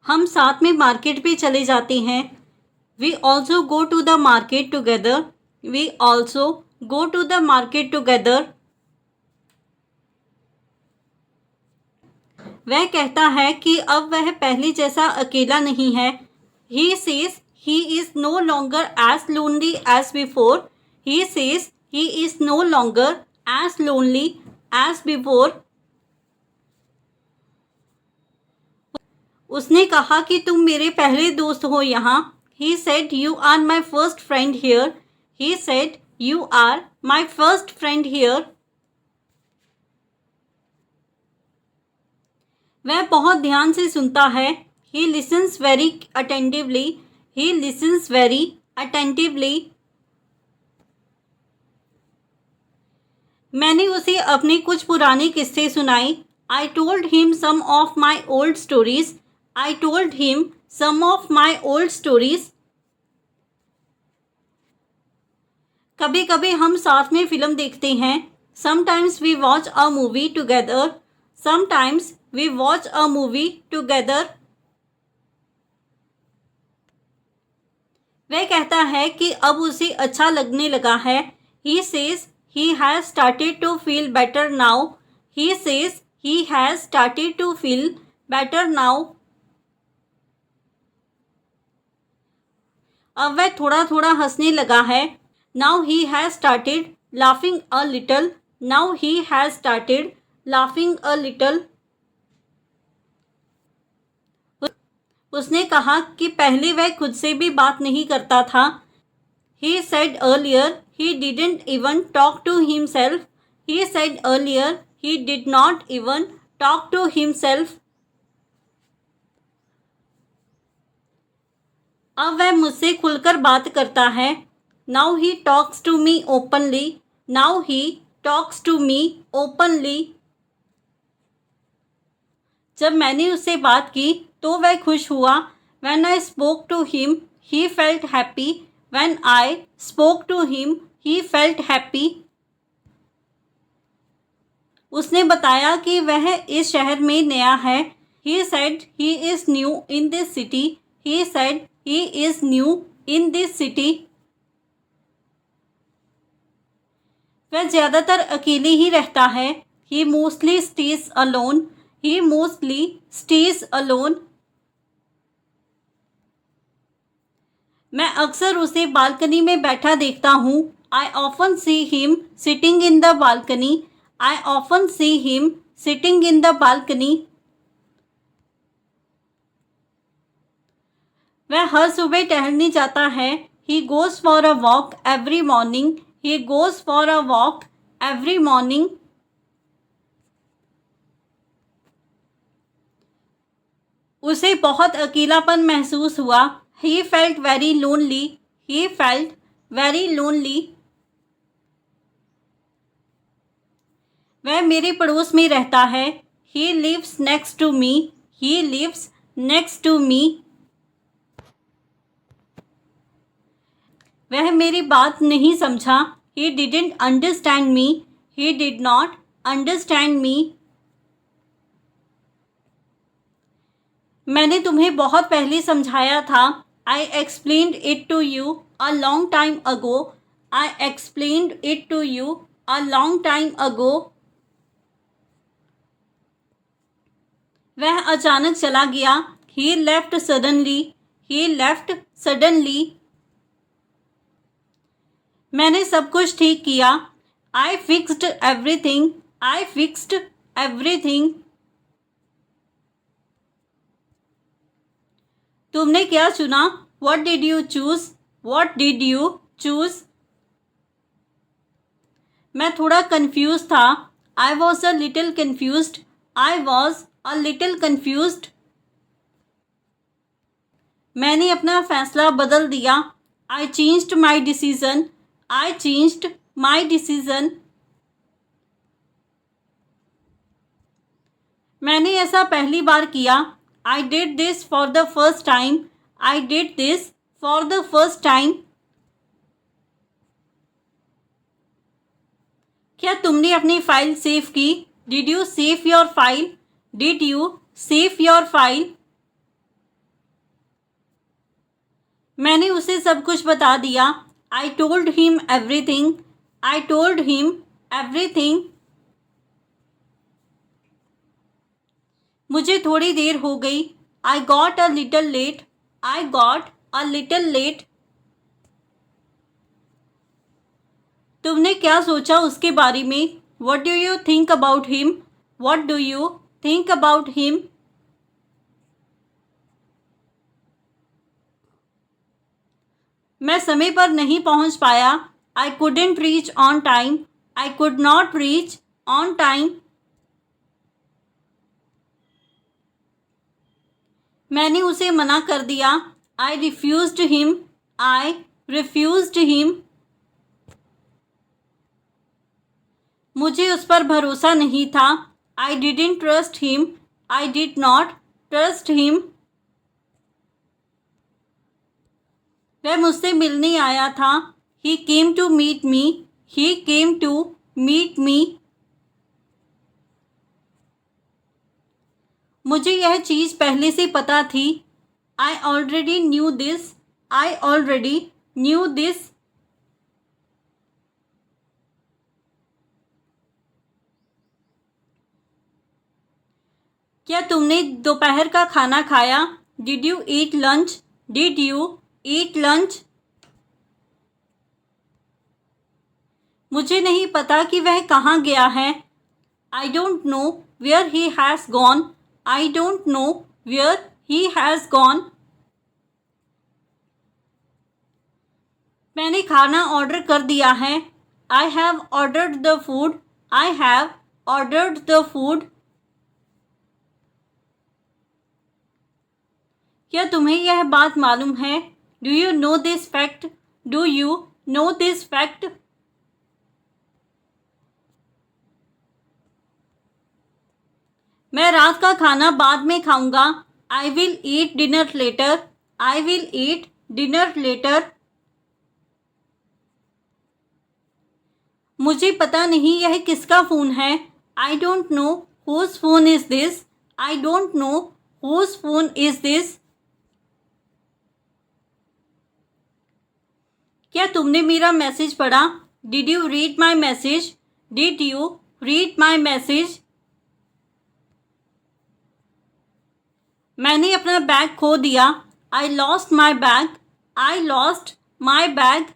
हम साथ में मार्केट पे चले जाते हैं। We also go to the market together. We also go to the market together. वह कहता है कि अब वह पहले जैसा अकेला नहीं है। He says he is no longer as lonely as before. He says he is no longer as lonely as before. उसने कहा कि तुम मेरे पहले दोस्त हो यहाँ। He said you are my first friend here. He said you are my first friend here. वह बहुत ध्यान से सुनता है। He listens very attentively. He listens very attentively. मैंने उसे अपने कुछ पुराने किस्से सुनाए। I told him some of my old stories. I told him some of my old stories. कभी कभी हम साथ में फिल्म देखते हैं। Sometimes we watch a movie together. Sometimes we watch a movie together. वह कहता है कि अब उसे अच्छा लगने लगा है। He says he has started to feel better now. He says he has started to feel better now. अब वह थोड़ा थोड़ा हंसने लगा है। Now he has started laughing a little. Now he has started laughing a little. उसने कहा कि पहले वह खुद से भी बात नहीं करता था। He said earlier he didn't even talk to himself. He said earlier he did not even talk to himself. अब वह मुझसे खुलकर बात करता है। Now he talks to me openly. Now he talks to me openly. जब मैंने उससे बात की तो वह खुश हुआ। When I spoke to him, he felt happy. When I spoke to him, he felt happy. उसने बताया कि वह इस शहर में नया है। He said he is new in this city. He said he is new in this city. वह ज़्यादातर अकेले ही रहता है। He mostly stays alone. He mostly stays alone. मैं अक्सर उसे बालकनी में बैठा देखता हूँ। I often see him sitting in the balcony. I often see him sitting in the balcony. वह हर सुबह टहलने जाता है। He goes for a walk every morning. He goes for a walk every morning. उसे बहुत अकेलापन महसूस हुआ। He felt very lonely. He felt very lonely. वह मेरे पड़ोस में रहता है। He lives next to me. He lives next to me. वह मेरी बात नहीं समझा। He didn't understand me. He did not understand me. मैंने तुम्हें बहुत पहले समझाया था। I explained it to you a long time ago. I explained it to you a long time ago. वह अचानक चला गया। He left suddenly. He left suddenly. मैंने सब कुछ ठीक किया। I fixed everything. I fixed everything. तुमने क्या चुना? What did you choose? What did you choose? मैं थोड़ा कंफ्यूज था। I was a little confused. I was a little confused. मैंने अपना फैसला बदल दिया। I changed my decision. I changed my decision. मैंने ऐसा पहली बार किया। I did this for the first time. I did this for the first time. क्या तुमने अपनी फाइल सेव की? Did you save your file? Did you save your file? मैंने उसे सब कुछ बता दिया। I told him everything. I told him everything. मुझे थोड़ी देर हो गई। I got a little late. I got a little late. तुमने क्या सोचा उसके बारे में? What do you think about him? What do you think about him? मैं समय पर नहीं पहुंच पाया। I couldn't reach on time. I could not reach on time. मैंने उसे मना कर दिया। I refused him. I refused him. मुझे उस पर भरोसा नहीं था। I didn't trust him. I did not trust him. वह मुझसे मिलने आया था। He came to meet me. He came to meet me. मुझे यह चीज़ पहले से पता थी। I already knew this. I already knew this. क्या तुमने दोपहर का खाना खाया? Did you eat lunch? Did you eat lunch? मुझे नहीं पता कि वह कहाँ गया है। आई don't know where he has gone. I don't know where he has gone. मैंने खाना ऑर्डर कर दिया है। I have ordered the food. I have ordered the food. क्या तुम्हें यह बात मालूम है? Do you know this fact? Do you know this fact? मैं रात का खाना बाद में खाऊंगा। I will eat dinner later. I will eat dinner later. मुझे पता नहीं यह किसका फ़ोन है। आई don't know whose phone is this. I don't know whose phone is this. क्या तुमने मेरा मैसेज पढ़ा? Did you read my message? Did you read my message? मैंने अपना बैग खो दिया। I lost my bag. I lost my bag.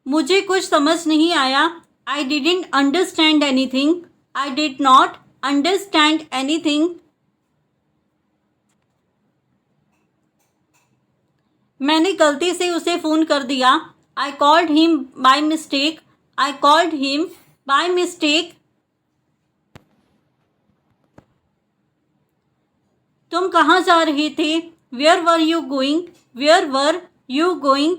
मुझे कुछ समझ नहीं आया। I didn't understand anything. I did not understand anything. मैंने गलती से उसे फ़ोन कर दिया। I called him by mistake. I called him by mistake. तुम कहाँ जा रहे थे? Where were you going? Where were you going?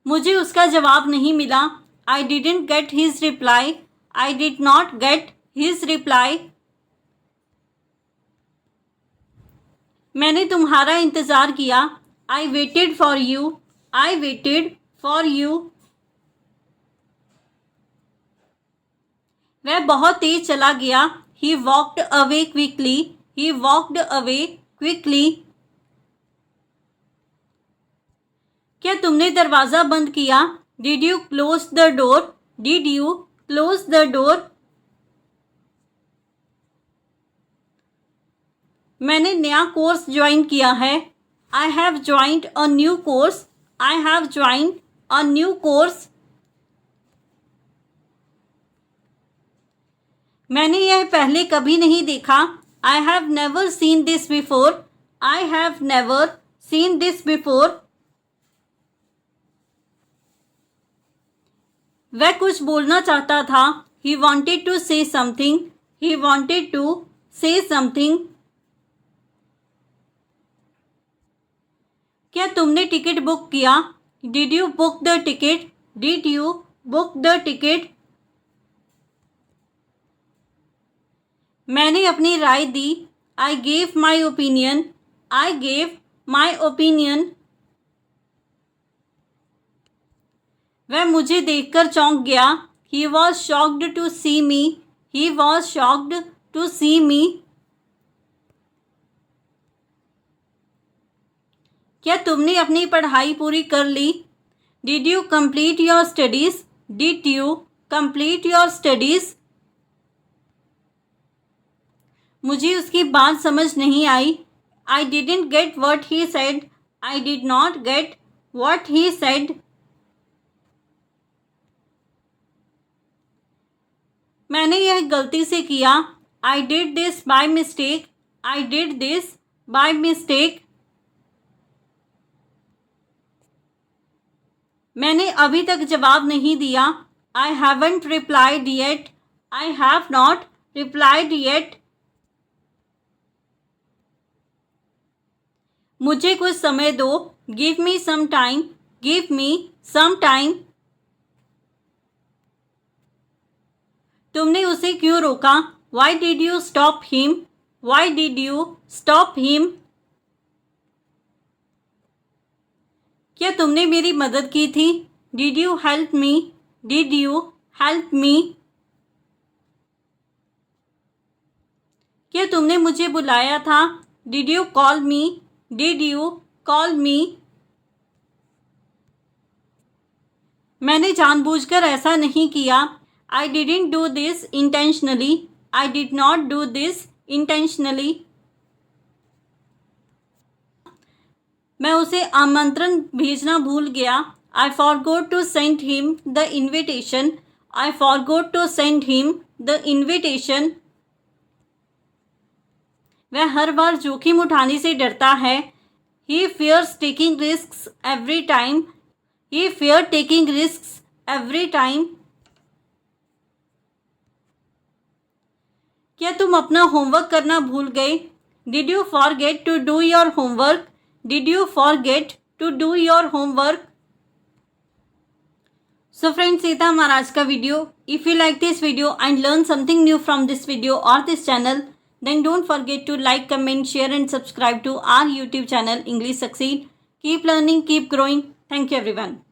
मुझे उसका जवाब नहीं मिला। I didn't get his reply. I did not get his reply. मैंने तुम्हारा इंतज़ार किया। I waited for you. I waited for you. वह बहुत तेज चला गया। He walked away quickly. He walked away quickly. क्या तुमने दरवाज़ा बंद किया? Did you close the door? Did you close the door? मैंने नया कोर्स ज्वाइन किया है। I have joined a new course. I have joined a new course. मैंने यह पहले कभी नहीं देखा। I have never seen this before. I have never seen this before. वह कुछ बोलना चाहता था। He wanted to say something. He wanted to say something. क्या तुमने टिकट बुक किया? Did you book the ticket? Did you book the ticket? मैंने अपनी राय दी। I gave my opinion. I gave my opinion. वह मुझे देखकर चौंक गया। He was shocked to see me. He was shocked to see me? क्या तुमने अपनी पढ़ाई पूरी कर ली? Did you complete your studies? Did you complete your studies? मुझे उसकी बात समझ नहीं आई. I didn't get what he said. I did not get what he said. मैंने यह गलती से किया. I did this by mistake. I did this by mistake. मैंने अभी तक जवाब नहीं दिया. I haven't replied yet. I have not replied yet. मुझे कुछ समय दो. Give me some time. Give me some time. तुमने उसे क्यों रोका? Why did you stop him? Why did you stop him? क्या तुमने मेरी मदद की थी? Did you help me? Did you help me? क्या तुमने मुझे बुलाया था? Did you call me? Did you call me? मैंने जानबूझकर ऐसा नहीं किया. I didn't do this intentionally. I did not do this intentionally. मैं उसे आमंत्रण भेजना भूल गया. I forgot to send him the invitation. I forgot to send him the invitation. वह हर बार जोखिम उठाने से डरता है. He fears taking risks every time. He fears taking risks every time. क्या तुम अपना होमवर्क करना भूल गए? Did you forget to do your homework? Did you forget to do your homework? So friends, ये था हमारा आज का video. If you like this video and learn something new from this video or this channel, then don't forget to like, comment, share and subscribe to our YouTube channel English Succeed. Keep learning, keep growing. Thank you everyone.